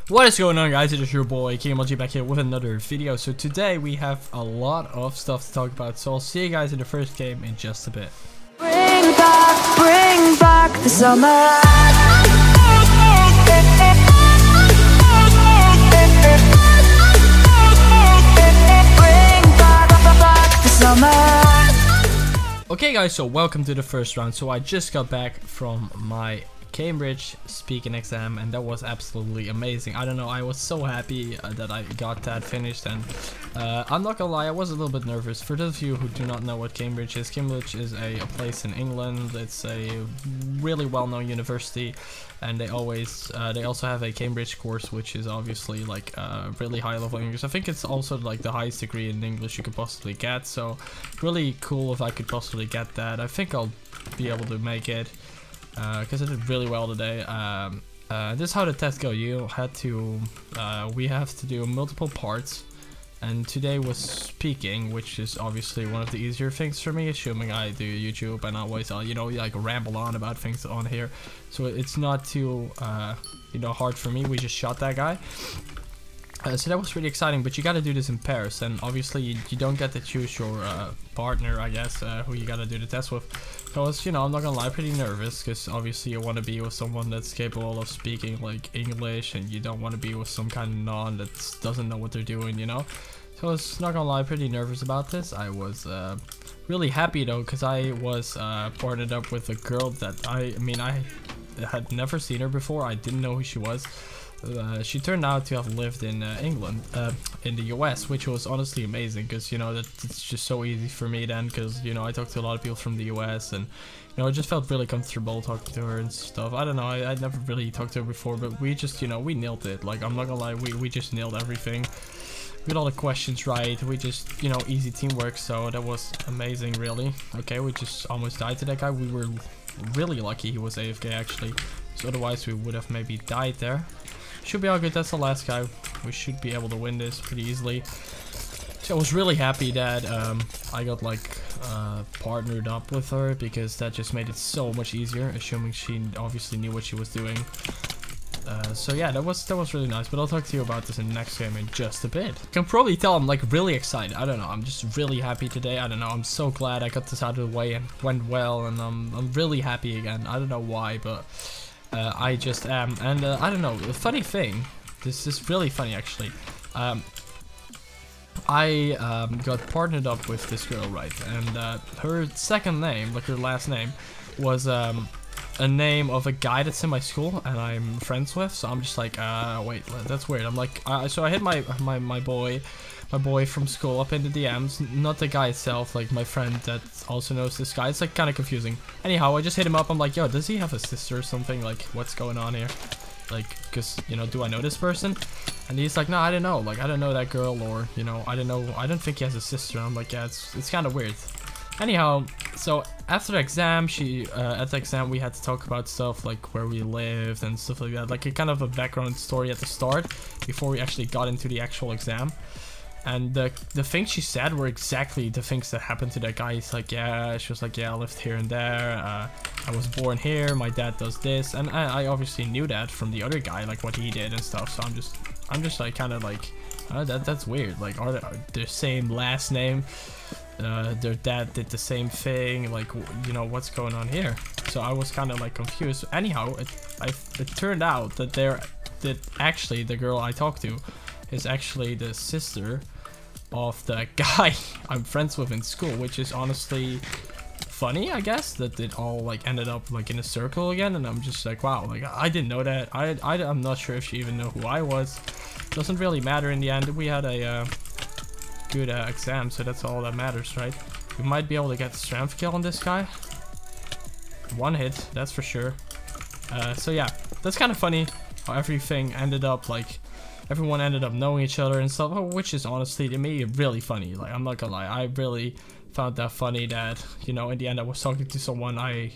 What is going on, guys? It is your boy KingMLG back here with another video. So today we have a lot of stuff to talk about, so I'll see you guys in the first game in just a bit. Bring back the summer. Okay guys, so welcome to the first round. So I just got back from my Cambridge speaking exam and that was absolutely amazing. I don't know, I was so happy that I got that finished, and I'm not gonna lie, I was a little bit nervous. For those of you who do not know what Cambridge is a place in England. It's a really well-known university, and they also have a Cambridge course, which is obviously like really high level English. I think it's also like the highest degree in English you could possibly get, so really cool if I could possibly get that. I think I'll be able to make it because I did really well today. This is how the test go. We have to do multiple parts, and today was speaking, which is obviously one of the easier things for me, assuming I do YouTube and always like ramble on about things on here, so it's not too hard for me. We just shot that guy. So that was really exciting, but you gotta do this in pairs, and obviously you don't get to choose your partner, I guess, who you gotta do the test with. So I was, I'm not gonna lie, pretty nervous, because obviously you want to be with someone that's capable of speaking like English, and you don't want to be with some kind of non that doesn't know what they're doing, So I was, not gonna lie, pretty nervous about this. I was really happy though, because I was partnered up with a girl that I had never seen her before. I didn't know who she was. She turned out to have lived in England, in the US, which was honestly amazing, because it's just so easy for me then, because I talked to a lot of people from the US, and I just felt really comfortable talking to her and stuff. I don't know, I'd never really talked to her before, but we just we nailed it. Like, I'm not gonna lie, we just nailed everything. We got all the questions right. We just easy teamwork, so that was amazing, really. Okay, we just almost died to that guy. We were really lucky he was AFK actually, so otherwise we would have maybe died there. Should be all good. That's the last guy. We should be able to win this pretty easily. So I was really happy that I got partnered up with her, because that just made it so much easier, assuming she obviously knew what she was doing. So yeah, that was really nice, but I'll talk to you about this in the next game in just a bit. You can probably tell I'm like really excited. I don't know, I'm just really happy today. I don't know, I'm so glad I got this out of the way and went well, and I'm really happy again. I don't know why, but I just am. And I don't know, the funny thing, this is really funny actually. I got partnered up with this girl, right? And her second name, like her last name, was a name of a guy that's in my school and I'm friends with. So I'm just like, wait, that's weird. I'm like, so I hit my boy from school up in the DMs, not the guy itself, like my friend that also knows this guy. It's like kind of confusing. Anyhow, I just hit him up. I'm like, yo, does he have a sister or something? Like, what's going on here? Like, cause do I know this person? And he's like, no, I don't know. Like, I don't know that girl, or I don't know. I don't think he has a sister. And I'm like, yeah, it's kind of weird. Anyhow, so after the exam, at the exam we had to talk about stuff like where we lived and stuff like that, like a kind of a background story at the start before we actually got into the actual exam. And the things she said were exactly the things that happened to that guy. He's like, yeah, she was like, yeah, I lived here and there. I was born here. My dad does this, and I obviously knew that from the other guy, like what he did and stuff. So I'm just like kind of like, that's weird. Like, are they the same last name? Their dad did the same thing. Like, what's going on here? So I was kind of like confused. Anyhow, it turned out that actually the girl I talked to is actually the sister of the guy I'm friends with in school, which is honestly funny, I guess, that it all like ended up like in a circle again. And I'm just like, wow, like I didn't know that. I'm not sure if she even knew who I was. Doesn't really matter in the end. We had a good exam, so that's all that matters, right? We might be able to get the strength kill on this guy. One hit, that's for sure. So yeah, that's kind of funny how everything ended up like, everyone ended up knowing each other and stuff, which is honestly to me really funny. Like, I'm not gonna lie, I really found that funny that in the end I was talking to someone I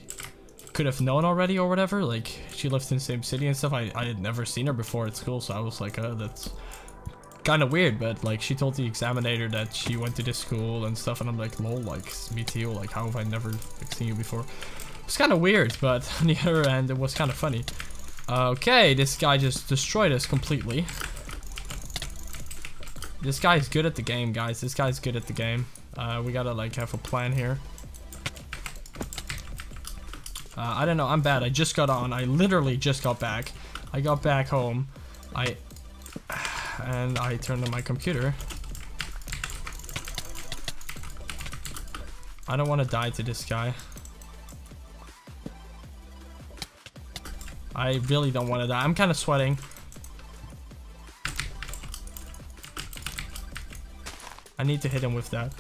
could have known already or whatever. Like, she lived in the same city and stuff. I had never seen her before at school, so I was like, that's kind of weird. But like, she told the examiner that she went to this school and stuff, and I'm like, lol, like me too, like how have I never seen you before? It's kind of weird, but on the other end it was kind of funny. Okay, this guy just destroyed us completely. This guy's good at the game, guys. This guy's good at the game. We gotta like have a plan here. I don't know, I'm bad. I just got on. I literally just got back. I got back home. And I turned on my computer. I don't want to die to this guy. I really don't want to die. I'm kind of sweating. I need to hit him with that.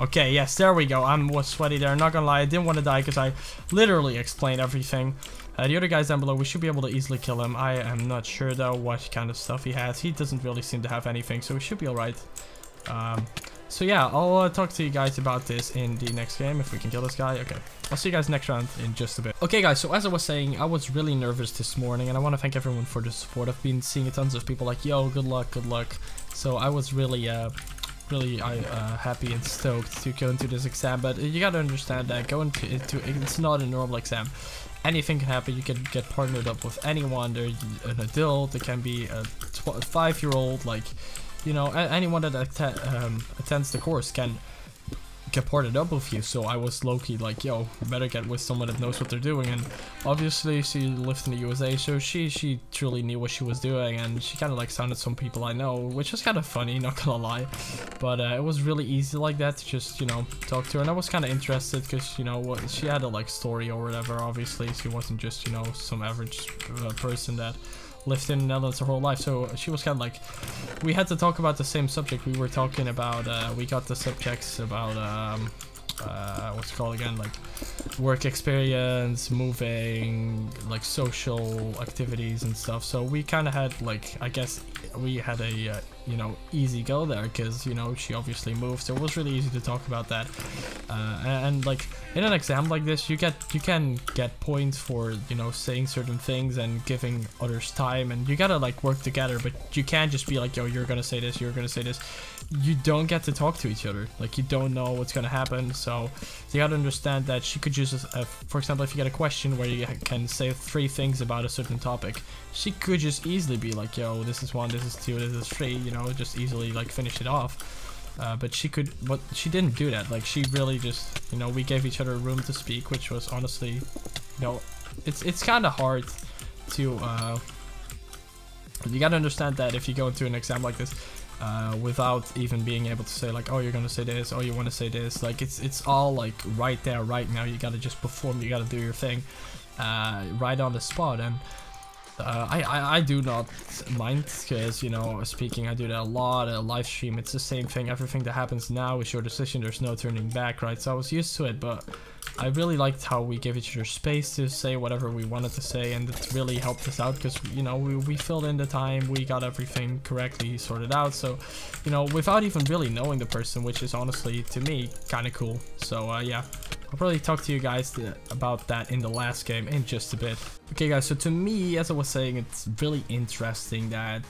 Okay, yes, there we go. I was sweaty there. Not gonna lie, I didn't want to die because I literally explained everything. The other guy's down below. We should be able to easily kill him. I am not sure though what kind of stuff he has. He doesn't really seem to have anything, so we should be alright. So yeah, I'll talk to you guys about this in the next game if we can kill this guy. Okay, I'll see you guys next round in just a bit. Okay guys, so as I was saying, I was really nervous this morning and I want to thank everyone for the support. I've been seeing tons of people like, yo, good luck, good luck. So I was really happy and stoked to go into this exam, but you gotta understand that going into it's not a normal exam. Anything can happen. You can get partnered up with anyone. There's an adult, it can be a 5-year-old, like, you know, anyone that attends the course can get partnered up with you. So I was low-key like, yo, better get with someone that knows what they're doing. And obviously she lived in the USA, so she truly knew what she was doing, and she kind of like sounded some people I know, which was kind of funny, not gonna lie. But it was really easy like that to just, you know, talk to her, and I was kind of interested because, you know, what she had a like story or whatever. Obviously she wasn't just, you know, some average person that lived in the Netherlands her whole life. So she was kind of like, we had to talk about the same subject. We were talking about we got the subjects about what's it called again, like work experience, moving, like social activities and stuff. So we kind of had like, I guess we had a you know, easy go there because, you know, she obviously moved, so it was really easy to talk about that. And like in an exam like this, you can get points for, you know, saying certain things and giving others time, and you gotta like work together, but you can't just be like, yo, you're gonna say this, you're gonna say this. You don't get to talk to each other, like you don't know what's gonna happen. So you gotta understand that she could just for example, if you get a question where you can say 3 things about a certain topic, she could just easily be like, yo, this is 1, this is 2, this is 3, you know, just easily like finish it off. But she didn't do that. Like she really just, you know, we gave each other room to speak, which was honestly, you know, it's kind of hard to you gotta understand that if you go into an exam like this without even being able to say like, oh, you're gonna say this, oh, you want to say this, like it's all like right there, right now. You gotta just perform, you gotta do your thing right on the spot. And I do not mind because, you know, speaking, I do that a lot. A live stream, it's the same thing. Everything that happens now is your decision. There's no turning back, right? So I was used to it, but I really liked how we gave each other space to say whatever we wanted to say, and it really helped us out because, you know, we filled in the time, we got everything correctly sorted out. So, you know, without even really knowing the person, which is honestly, to me, kind of cool. So yeah, I'll probably talk to you guys about that in the last game in just a bit. Okay guys, so to me, as I was saying, it's really interesting that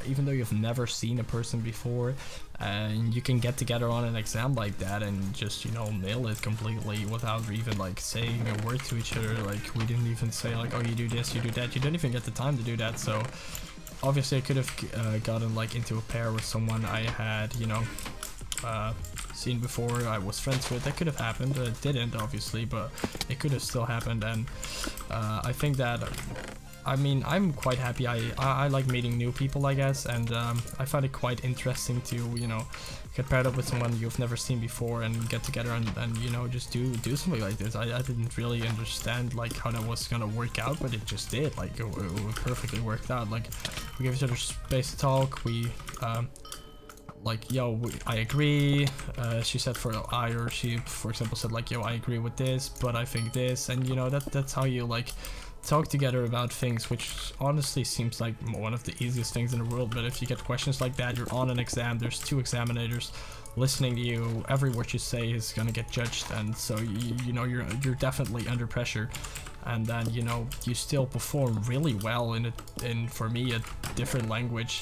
even though you've never seen a person before, and you can get together on an exam like that and just, you know, nail it completely without even like saying a word to each other. Like we didn't even say like, oh, you do this, you do that. You didn't even get the time to do that. So obviously I could have gotten like into a pair with someone I had, you know, seen before, I was friends with. That could have happened. It didn't, obviously, but it could have still happened. And I think that, I mean, I'm quite happy. I like meeting new people, I guess, and I find it quite interesting to, you know, get paired up with someone you've never seen before and get together and you know, just do something like this. I didn't really understand like how that was gonna work out, but it just did. Like it perfectly worked out. Like we gave each other space to talk. We like, yo, I agree. She said for I, or she, for example, said like, yo, I agree with this, but I think this, and you know, that's how you like talk together about things, which honestly seems like one of the easiest things in the world. But if you get questions like that, you're on an exam, there's 2 examinators listening to you, every word you say is gonna get judged, and so you know, you're definitely under pressure. and then you know you still perform really well in for me a different language,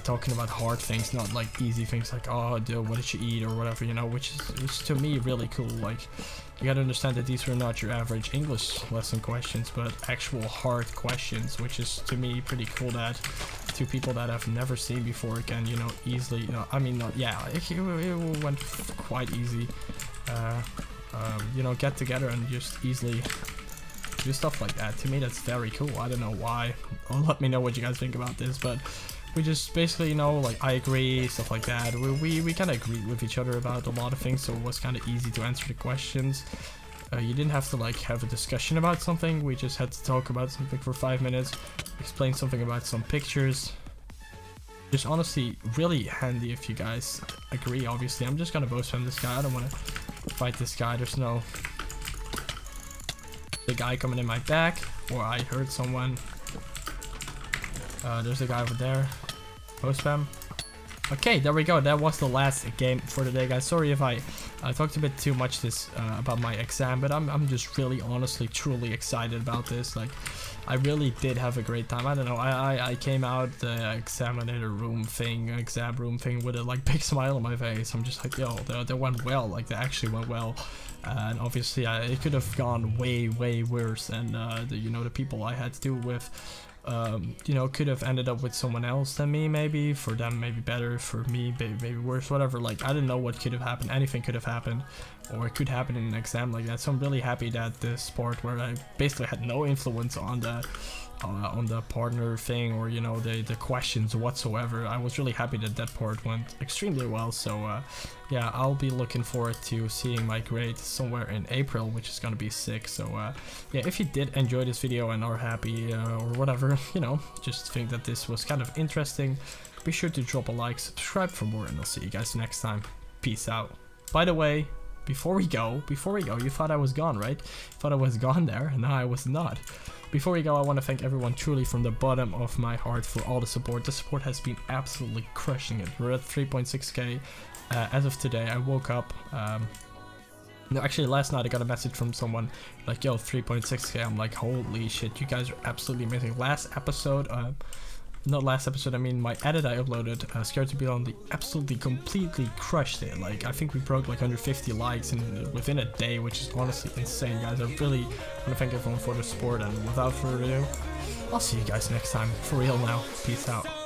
talking about hard things, not like easy things like, oh dude, what did you eat or whatever, you know, which is to me really cool. Like, you gotta understand that these were not your average English lesson questions, but actual hard questions, which is to me pretty cool that two people that I've never seen before can, you know, easily, you know, I mean, not, yeah, it went quite easy, you know, get together and just easily do stuff like that. To me, that's very cool. I don't know why. Let me know what you guys think about this, but we just basically, you know, like, I agree, stuff like that. We kind of agreed with each other about a lot of things, so it was kind of easy to answer the questions. You didn't have to like have a discussion about something, we just had to talk about something for 5 minutes, explain something about some pictures. Just honestly really handy if you guys agree. Obviously, I'm just gonna voice spam this guy. I don't want to fight this guy. There's no the guy coming in my back, or I heard someone. There's a guy over there. Voice spam. Okay, there we go. That was the last game for today, guys. Sorry if I talked a bit too much about my exam, but I'm just really honestly truly excited about this. Like, I really did have a great time. I don't know, I came out the exam room thing with a like big smile on my face. I'm just like, yo, they went well. Like, they actually went well. And obviously it could have gone way worse, and you know, the people I had to do with, you know, could have ended up with someone else than me. Maybe for them, maybe better. For me, maybe worse. Whatever. Like, I don't know what could have happened. Anything could have happened, or it could happen in an exam like that. So I'm really happy that this sport, where I basically had no influence on the partner thing, or you know, the questions whatsoever, I was really happy that that part went extremely well. So yeah, I'll be looking forward to seeing my grade somewhere in April, which is gonna be sick. So yeah, if you did enjoy this video and are happy or whatever, you know, just think that this was kind of interesting, be sure to drop a like, subscribe for more, and I'll see you guys next time. Peace out. By the way, before we go, you thought I was gone, right? You thought I was gone there. No, I was not. Before we go, I want to thank everyone truly from the bottom of my heart for all the support. The support has been absolutely crushing it. We're at 3.6k as of today. I woke up, no, actually last night I got a message from someone like, yo, 3.6k. I'm like, holy shit, you guys are absolutely amazing. Last episode, not last episode, I mean my edit I uploaded, Scared to Be Lonely, absolutely completely crushed it. Like, I think we broke like 150 likes within a day, which is honestly insane, guys. I really want to thank everyone for the support, and without further ado, I'll see you guys next time. For real now. Peace out.